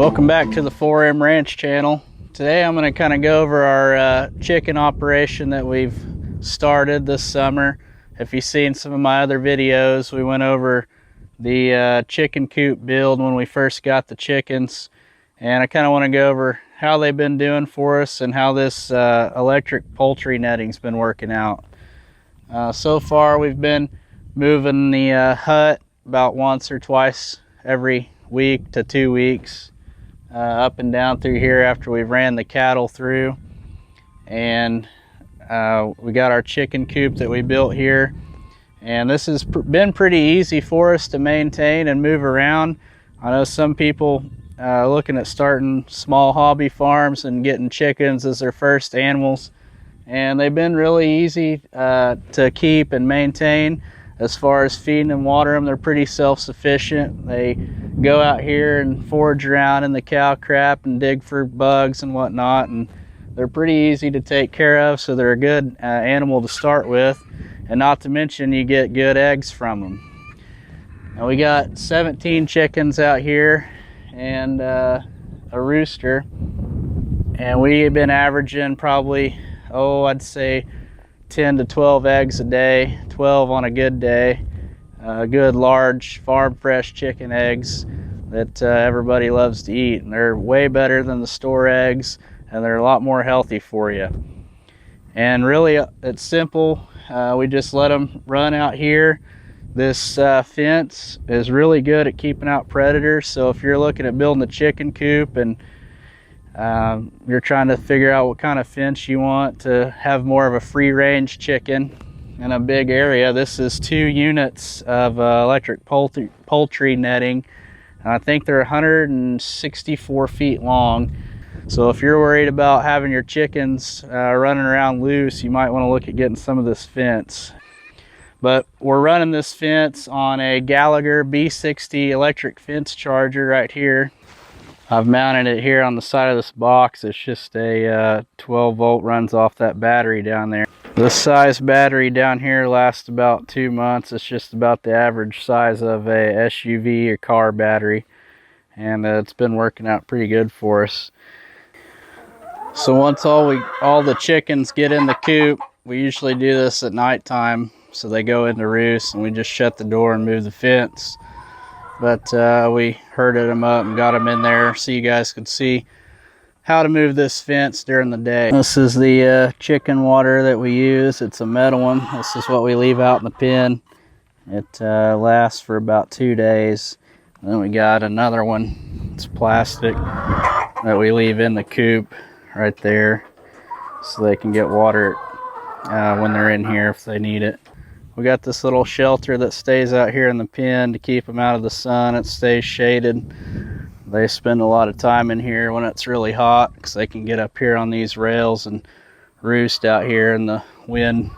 Welcome back to the 4M Ranch channel. Today I'm going to kind of go over our chicken operation that we've started this summer. If you've seen some of my other videos, we went over the chicken coop build when we first got the chickens, and I kind of want to go over how they've been doing for us and how this electric poultry netting's been working out. So far we've been moving the hut about once or twice every week to 2 weeks. Up and down through here after we've ran the cattle through, and we got our chicken coop that we built here, and this has been pretty easy for us to maintain and move around. I know some people looking at starting small hobby farms and getting chickens as their first animals, and they've been really easy to keep and maintain. As far as feeding and water them, they're pretty self-sufficient. They go out here and forage around in the cow crap and dig for bugs and whatnot, and they're pretty easy to take care of, so they're a good animal to start with, and not to mention you get good eggs from them. Now we got 17 chickens out here and a rooster, and we've been averaging probably, I'd say 10 to 12 eggs a day, 12 on a good day. Good large farm fresh chicken eggs that everybody loves to eat, and they're way better than the store eggs, and they're a lot more healthy for you. And really it's simple. We just let them run out here. This fence is really good at keeping out predators, so if you're looking at building a chicken coop and you're trying to figure out what kind of fence you want to have more of a free range chicken in a big area, this is 2 units of electric poultry netting, and I think they're 164 feet long. So if you're worried about having your chickens running around loose, you might want to look at getting some of this fence. But we're running this fence on a Gallagher B60 electric fence charger right here. I've mounted it here on the side of this box. It's just a 12 volt, runs off that battery down there. This size battery down here lasts about 2 months. It's just about the average size of a SUV or car battery, and it's been working out pretty good for us. So once all the chickens get in the coop, we usually do this at nighttime, so they go into roost, and we just shut the door and move the fence. But we herded them up and got them in there so you guys could see how to move this fence during the day. This is the chicken water that we use. It's a metal one. This is what we leave out in the pen. It lasts for about 2 days. And then we got another one. It's plastic that we leave in the coop right there, so they can get water when they're in here if they need it. We got this little shelter that stays out here in the pen to keep them out of the sun. It stays shaded. They spend a lot of time in here when it's really hot, because they can get up here on these rails and roost out here and the wind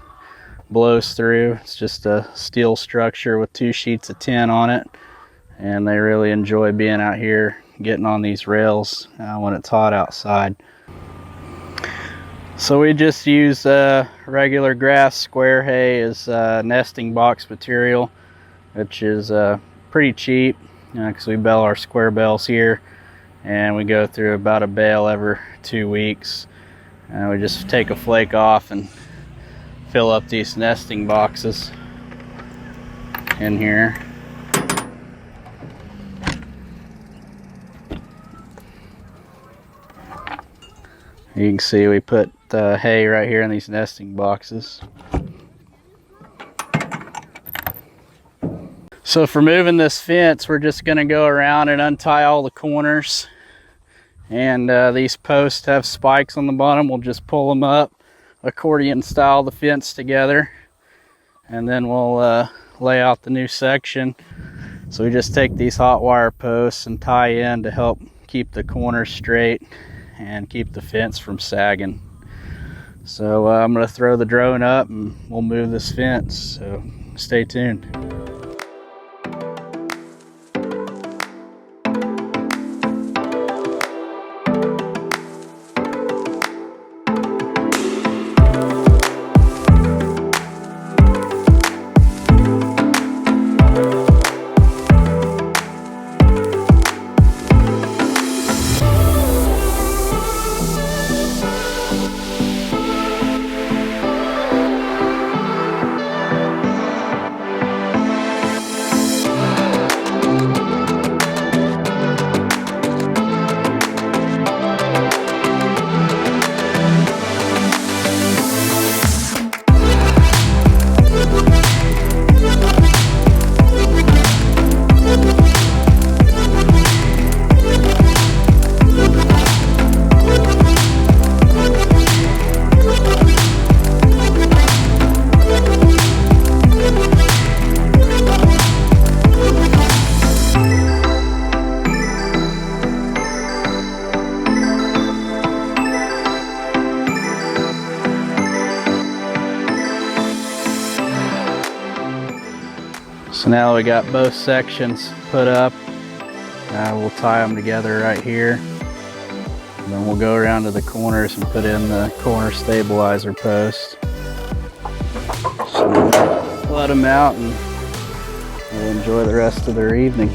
blows through. It's just a steel structure with 2 sheets of tin on it, and they really enjoy being out here getting on these rails when it's hot outside. So we just use regular grass square hay as nesting box material, which is pretty cheap, because we bale our square bales here, and we go through about a bale every 2 weeks. We just take a flake off and fill up these nesting boxes in here. You can see we put hay right here in these nesting boxes. So for moving this fence, we're just going to go around and untie all the corners, and these posts have spikes on the bottom. We'll just pull them up, accordion style the fence together, and then we'll lay out the new section. So we just take these hot wire posts and tie in to help keep the corners straight and keep the fence from sagging. So I'm going to throw the drone up and we'll move this fence, so stay tuned. So now we got both sections put up. We'll tie them together right here. And then we'll go around to the corners and put in the corner stabilizer post. So let them out and we'll enjoy the rest of their evening.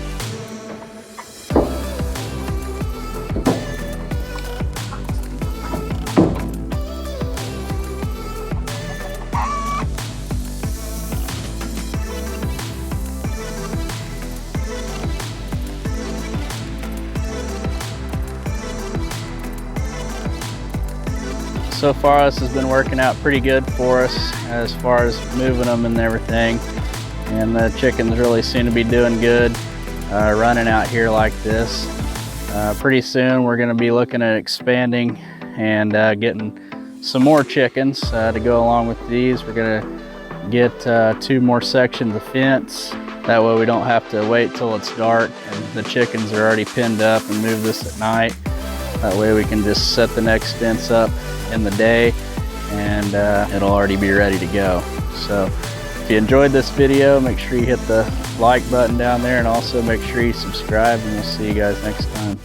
So far this has been working out pretty good for us as far as moving them and everything, and the chickens really seem to be doing good running out here like this. Pretty soon we're going to be looking at expanding and getting some more chickens to go along with these. We're going to get 2 more sections of fence. That way we don't have to wait till it's dark and the chickens are already pinned up and move this at night. That way we can just set the next fence up in the day and it'll already be ready to go. So if you enjoyed this video, make sure you hit the like button down there and also make sure you subscribe, and we'll see you guys next time.